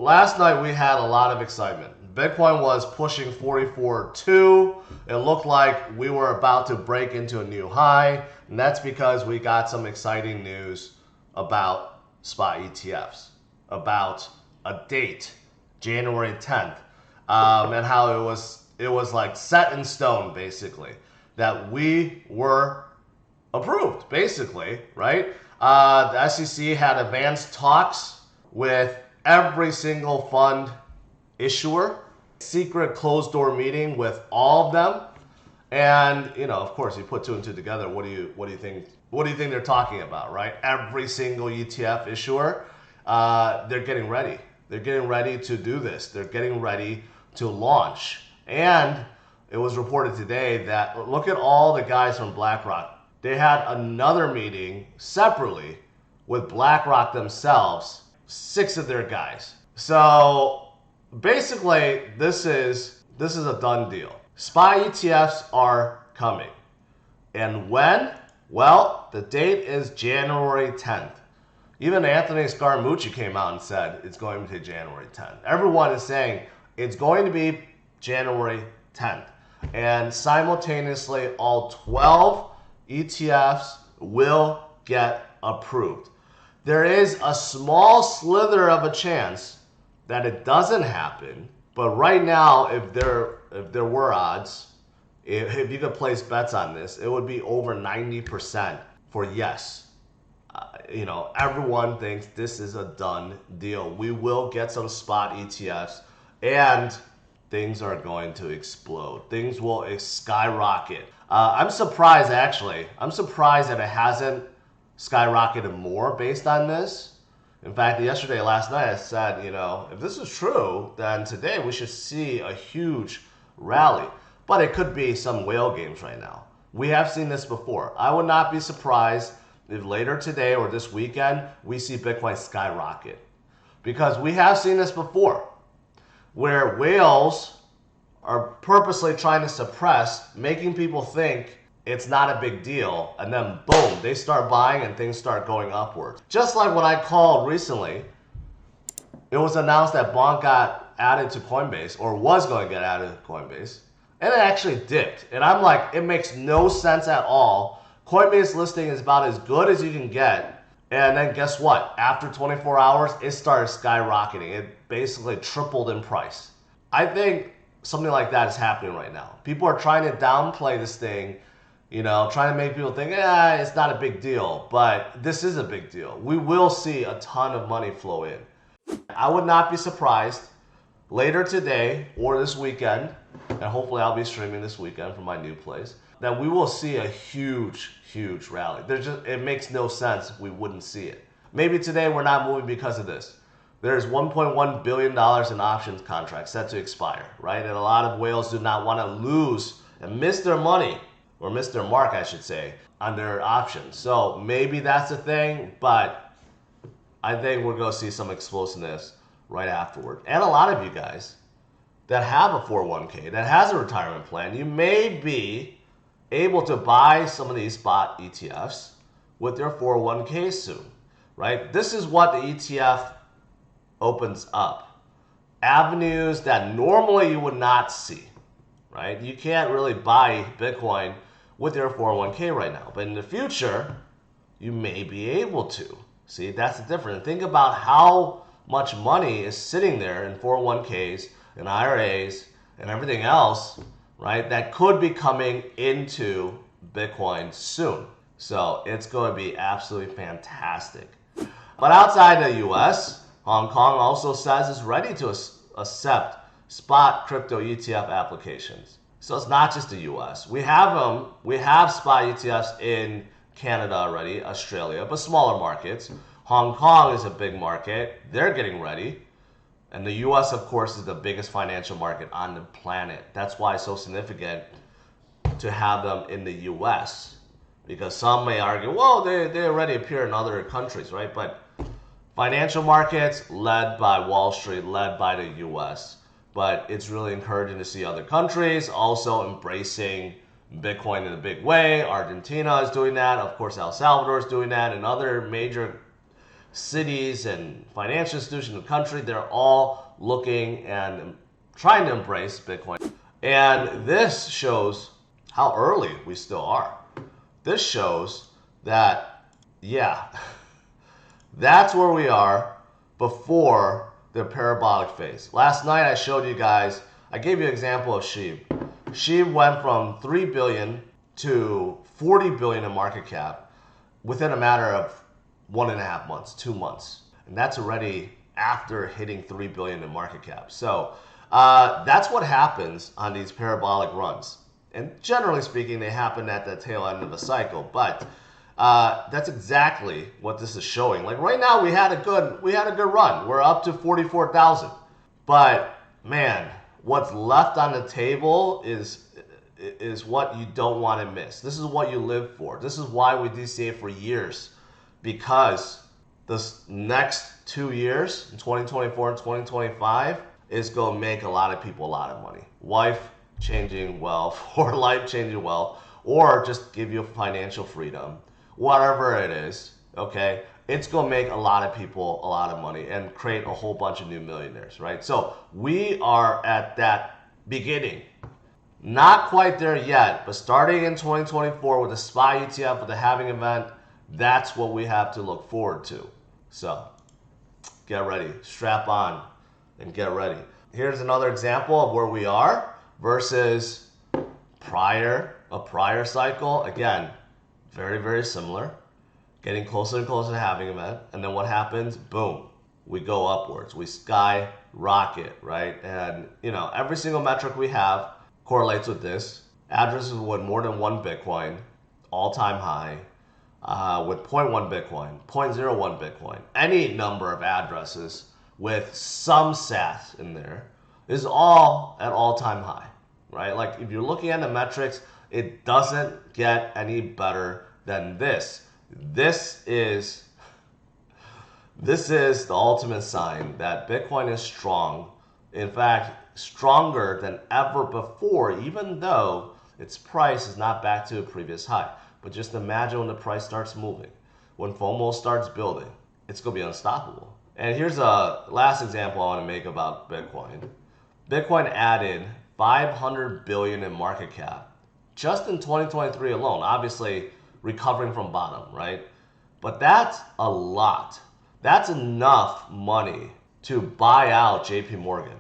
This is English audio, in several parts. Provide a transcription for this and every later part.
last night we had a lot of excitement. Bitcoin was pushing 44.2. It looked like we were about to break into a new high, and that's because we got some exciting news about spot ETFs, about a date, January 10th, and how it was like set in stone, basically, that we were approved, basically, right? The SEC had advanced talks with every single fund issuer, secret closed door meeting with all of them, and of course, you put two and two together. What do you think? What do you think they're talking about, right? Every single ETF issuer, they're getting ready. They're getting ready to do this. They're getting ready to launch. And it was reported today that look at all the guys from BlackRock. They had another meeting separately with BlackRock themselves, 6 of their guys. So basically, this is a done deal. SPY ETFs are coming. And when? Well, the date is January 10th. Even Anthony Scaramucci came out and said it's going to be January 10th. Everyone is saying it's going to be January 10th. And simultaneously, all 12 ETFs will get approved. There is a small slither of a chance that it doesn't happen, but right now, if there were odds, if you could place bets on this, it would be over 90% for yes. Everyone thinks this is a done deal. We will get some spot ETFs, and things are going to explode. Things will skyrocket. I'm surprised, actually. I'm surprised that it hasn't skyrocketed more based on this. In fact, last night, I said, if this is true, then today we should see a huge rally. But it could be some whale games right now. We have seen this before. I would not be surprised if later today or this weekend, we see Bitcoin skyrocket. Because we have seen this before, where whales are purposely trying to suppress, making people think it's not a big deal, and then boom, they start buying and things start going upwards. Just like when I called recently, it was announced that Bonk got added to Coinbase, or was going to get added to Coinbase, and it actually dipped. And I'm like, it makes no sense at all. Coinbase listing is about as good as you can get, and then guess what? After 24 hours, it started skyrocketing. It basically tripled in price. I think something like that is happening right now. People are trying to downplay this thing, trying to make people think, it's not a big deal. But this is a big deal. We will see a ton of money flow in. I would not be surprised later today or this weekend, and hopefully I'll be streaming this weekend from my new place, that we will see a huge, huge rally. It makes no sense if we wouldn't see it. Maybe today we're not moving because of this. There's $1.1 billion in options contracts set to expire, right? And a lot of whales do not want to lose and miss their money, or miss their mark, I should say, on their options. So maybe that's the thing, but I think we're going to see some explosiveness right afterward. And a lot of you guys that have a 401k, that has a retirement plan, you may be able to buy some of these spot ETFs with your 401k soon, right? This is what the ETF opens up. Avenues that normally you would not see, right? You can't really buy Bitcoin with your 401k right now, but in the future, you may be able to. See, that's the difference. Think about how much money is sitting there in 401ks and IRAs and everything else, right, that could be coming into Bitcoin soon. So it's going to be absolutely fantastic. But outside the US, Hong Kong also says it's ready to accept spot crypto ETF applications. So it's not just the US. We have spot ETFs in Canada already, Australia, but smaller markets. Hong Kong is a big market. They're getting ready. And the US, of course, is the biggest financial market on the planet. That's why it's so significant to have them in the US. Because some may argue, well, they already appear in other countries, right? But financial markets led by Wall Street, led by the US. But it's really encouraging to see other countries also embracing Bitcoin in a big way. Argentina is doing that. Of course, El Salvador is doing that. And other major cities and financial institutions in the country, they're all looking and trying to embrace Bitcoin. And this shows how early we still are. This shows that, yeah, that's where we are before the parabolic phase. Last night I showed you guys, I gave you an example of SHIB. SHIB went from 3 billion to 40 billion in market cap within a matter of 1.5 months, 2 months. And that's already after hitting 3 billion in market cap. So that's what happens on these parabolic runs. And generally speaking, they happen at the tail end of a cycle. But that's exactly what this is showing. Like right now, we had a good run. We're up to 44,000. But man, what's left on the table is what you don't want to miss. This is what you live for. This is why we DCA for years, because this next 2 years, in 2024 and 2025, is going to make a lot of people a lot of money. Life-changing wealth or life-changing wealth, or just give you financial freedom. Whatever it is, okay? It's going to make a lot of people a lot of money and create a whole bunch of new millionaires, right? So we are at that beginning. Not quite there yet, but starting in 2024 with the SPY ETF, with the halving event, that's what we have to look forward to. So get ready, strap on, and get ready. Here's another example of where we are versus a prior cycle. Again, very, very similar. Getting closer and closer to halving event. And then what happens? Boom. We go upwards. We skyrocket, right? And, you know, every single metric we have correlates with this. Addresses with more than 1 Bitcoin, all-time high, with 0.1 Bitcoin, 0.01 Bitcoin, any number of addresses with some SAT in there is all at all-time high, right? Like if you're looking at the metrics, it doesn't get any better than this. This is the ultimate sign that Bitcoin is strong. In fact, stronger than ever before, even though its price is not back to a previous high. But just imagine when the price starts moving, when FOMO starts building, it's going to be unstoppable. And here's a last example I want to make about Bitcoin. Bitcoin added 500 billion in market cap just in 2023 alone, obviously recovering from bottom, right? But that's a lot. That's enough money to buy out JP Morgan.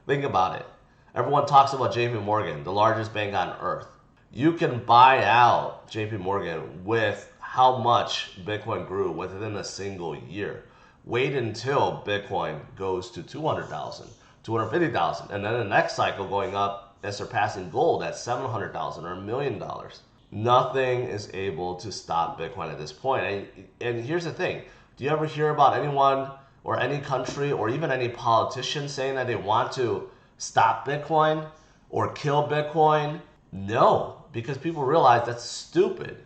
Think about it. Everyone talks about JP Morgan, the largest bank on earth. You can buy out JP Morgan with how much Bitcoin grew within a single year. Wait until Bitcoin goes to 200,000, 250,000, and then the next cycle going up and surpassing gold at 700,000 or $1 million. Nothing is able to stop Bitcoin at this point. And here's the thing. Do you ever hear about anyone or any country or even any politician saying that they want to stop Bitcoin or kill Bitcoin? No, because people realize that's stupid.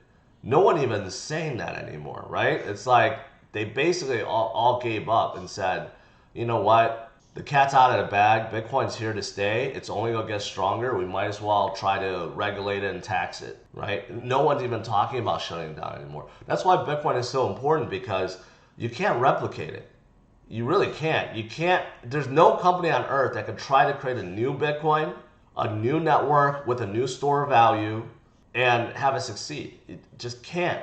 No one even is saying that anymore, right? It's like they basically all gave up and said, you know what? The cat's out of the bag. Bitcoin's here to stay. It's only going to get stronger. We might as well try to regulate it and tax it, right? No one's even talking about shutting it down anymore. That's why Bitcoin is so important, because you can't replicate it. You really can't. You can't. There's no company on earth that could try to create a new Bitcoin, a new network with a new store of value, and have it succeed. It just can't.